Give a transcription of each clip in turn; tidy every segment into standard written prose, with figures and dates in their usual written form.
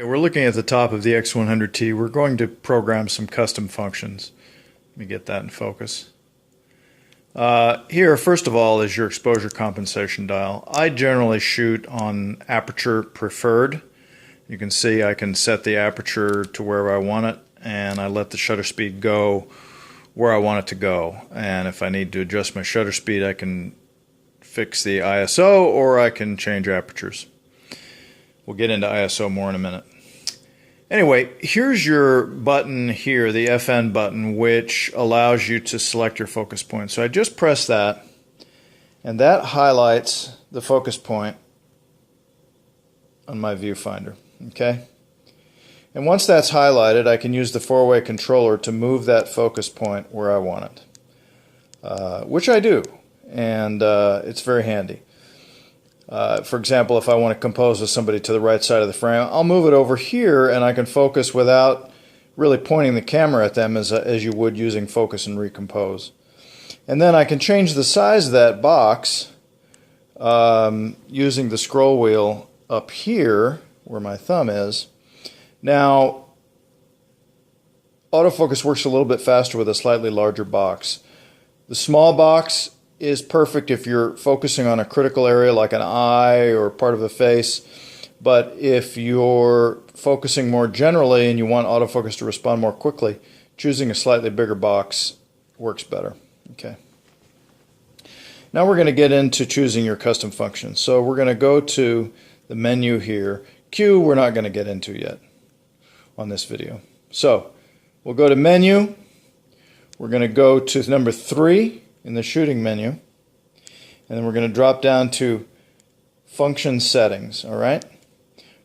We're looking at the top of the X100T. We're going to program some custom functions. Let me get that in focus. Here, first of all, is your exposure compensation dial. I generally shoot on aperture preferred. You can see I can set the aperture to wherever I want it, and I let the shutter speed go where I want it to go. And if I need to adjust my shutter speed, I can fix the ISO or I can change apertures. We'll get into ISO more in a minute. Anyway, here's your button here, the FN button, which allows you to select your focus point. So I just press that, and that highlights the focus point on my viewfinder. Okay? And once that's highlighted, I can use the four-way controller to move that focus point where I want it, which I do, and it's very handy. For example, if I want to compose with somebody to the right side of the frame, I'll move it over here and I can focus without really pointing the camera at them as you would using focus and recompose. And then I can change the size of that box using the scroll wheel up here where my thumb is. Now, autofocus works a little bit faster with a slightly larger box. The small box is perfect if you're focusing on a critical area like an eye or part of the face, but if you're focusing more generally and you want autofocus to respond more quickly, choosing a slightly bigger box works better. Okay. Now we're going to get into choosing your custom function. So we're going to go to the menu here. Q we're not going to get into yet on this video. So we'll go to menu. We're going to go to number 3 in the shooting menu, and then we're going to drop down to function settings. Alright,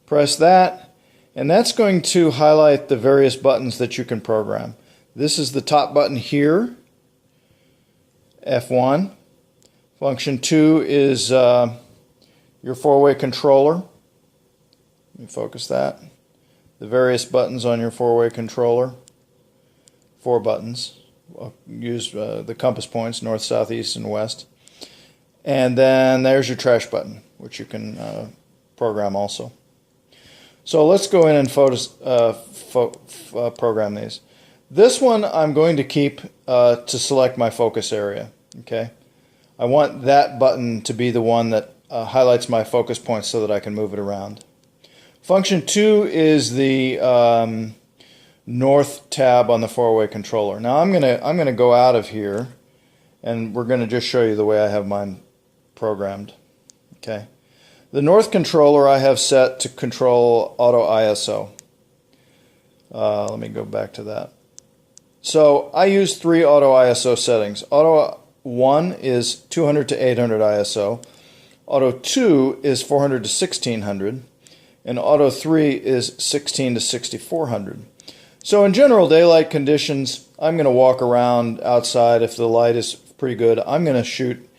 press that, and that's going to highlight the various buttons that you can program. This is the top button here, F1. Function 2 is your four-way controller. Let me focus that. The various buttons on your four-way controller. 4 buttons. Use the compass points, north, south, east, and west. And then there's your trash button, which you can program also. So let's go in and program these. This one I'm going to keep to select my focus area. Okay, I want that button to be the one that highlights my focus point so that I can move it around. Function 2 is the north tab on the four-way controller. Now I'm gonna go out of here, and we're gonna just show you the way I have mine programmed. Okay, the north controller I have set to control auto ISO. Let me go back to that. So I use 3 auto ISO settings. Auto 1 is 200 to 800 ISO. Auto 2 is 400 to 1600, and Auto 3 is 16 to 6400. So in general daylight conditions, I'm going to walk around outside. If the light is pretty good, I'm going to shoot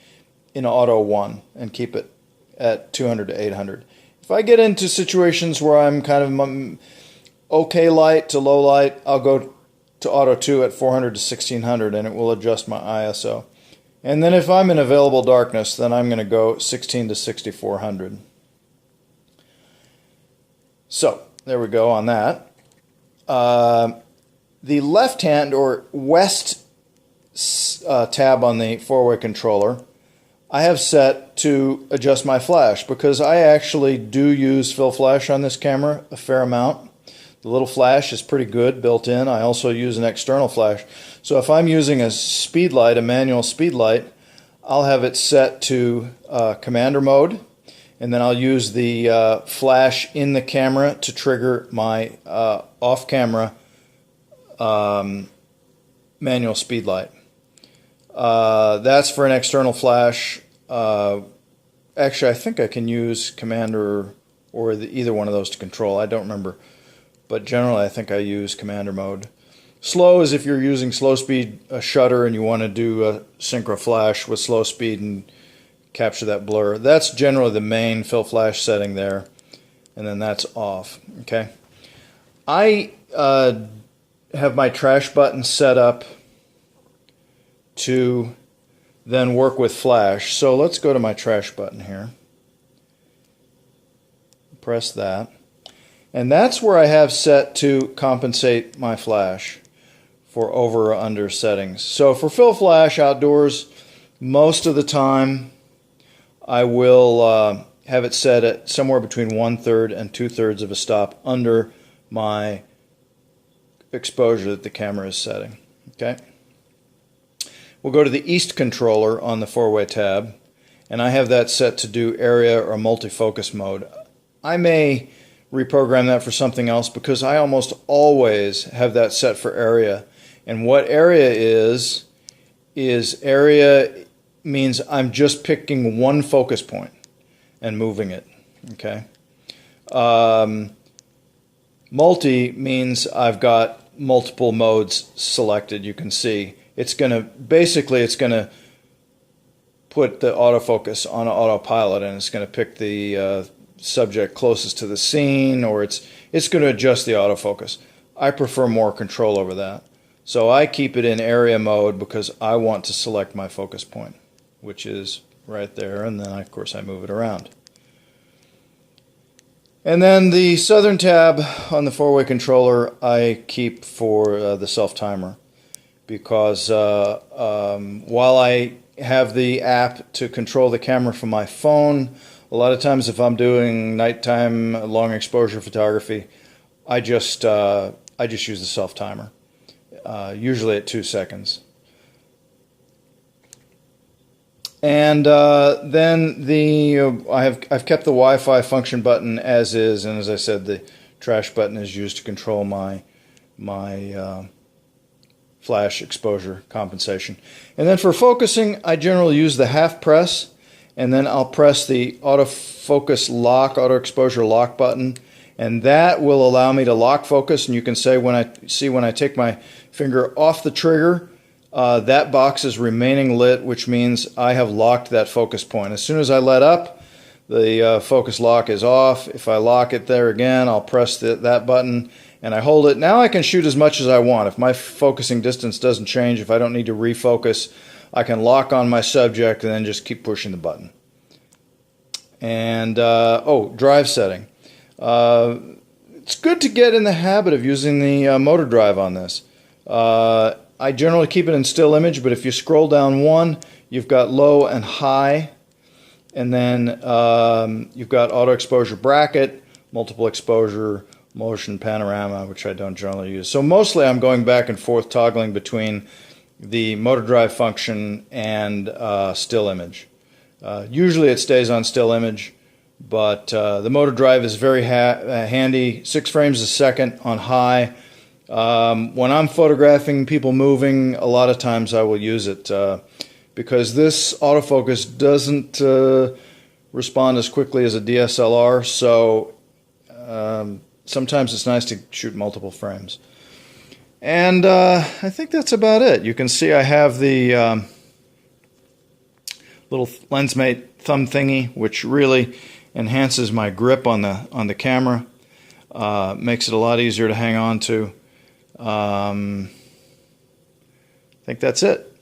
in Auto 1 and keep it at 200 to 800. If I get into situations where I'm kind of okay light to low light, I'll go to Auto 2 at 400 to 1600 and it will adjust my ISO. And then if I'm in available darkness, then I'm going to go 16 to 6400. So there we go on that. The left hand or west tab on the four-way controller I have set to adjust my flash, because I actually do use fill flash on this camera a fair amount. The little flash is pretty good built in. I also use an external flash. So if I'm using a speed light, a manual speed light, I'll have it set to commander mode, and then I'll use the flash in the camera to trigger my off-camera manual speed light. That's for an external flash. Actually, I think I can use commander or either one of those to control. I don't remember, but generally I think I use commander mode. Slow is if you're using slow speed shutter and you want to do a synchro flash with slow speed and capture that blur. That's generally the main fill flash setting there, and then that's off. Okay, I have my trash button set up to then work with flash. So let's go to my trash button here, press that, And that's where I have set to compensate my flash for over or under settings. So for fill flash outdoors, most of the time I will have it set at somewhere between 1/3 and 2/3 of a stop under my exposure that the camera is setting. Okay. We'll go to the east controller on the 4-way tab, and I have that set to do area or multi-focus mode. I may reprogram that for something else because I almost always have that set for area. And what area is area means I'm just picking one focus point and moving it. Okay. Multi means I've got multiple modes selected. You can see it's going to put the autofocus on autopilot, and it's going to pick the subject closest to the scene, or it's going to adjust the autofocus. I prefer more control over that. So I keep it in area mode because I want to select my focus point, which is right there, and then of course I move it around. And then the southern tab on the 4-way controller I keep for the self-timer, because while I have the app to control the camera from my phone, a lot of times if I'm doing nighttime long exposure photography, I just use the self-timer, usually at 2 seconds. And then I've kept the Wi-Fi function button as is, and as I said, the trash button is used to control my flash exposure compensation. And then for focusing, I generally use the half press, and then I'll press the autofocus lock, auto exposure lock button, and that will allow me to lock focus. And you can say when I take my finger off the trigger, that box is remaining lit, which means I have locked that focus point. As soon as I let up, the focus lock is off. If I lock it there again, I'll press that button and I hold it. Now I can shoot as much as I want. If my focusing distance doesn't change, if I don't need to refocus, I can lock on my subject and then just keep pushing the button. And drive setting. It's good to get in the habit of using the motor drive on this. I generally keep it in still image, but if you scroll down one, you've got low and high, and then you've got auto exposure bracket, multiple exposure, motion panorama, which I don't generally use. So mostly I'm going back and forth toggling between the motor drive function and still image. Usually it stays on still image, but the motor drive is very handy. 6 frames a second on high. When I'm photographing people moving, a lot of times I will use it because this autofocus doesn't respond as quickly as a DSLR, so sometimes it's nice to shoot multiple frames. And I think that's about it. You can see I have the little LensMate thumb thingy, which really enhances my grip on the camera, makes it a lot easier to hang on to. I think that's it.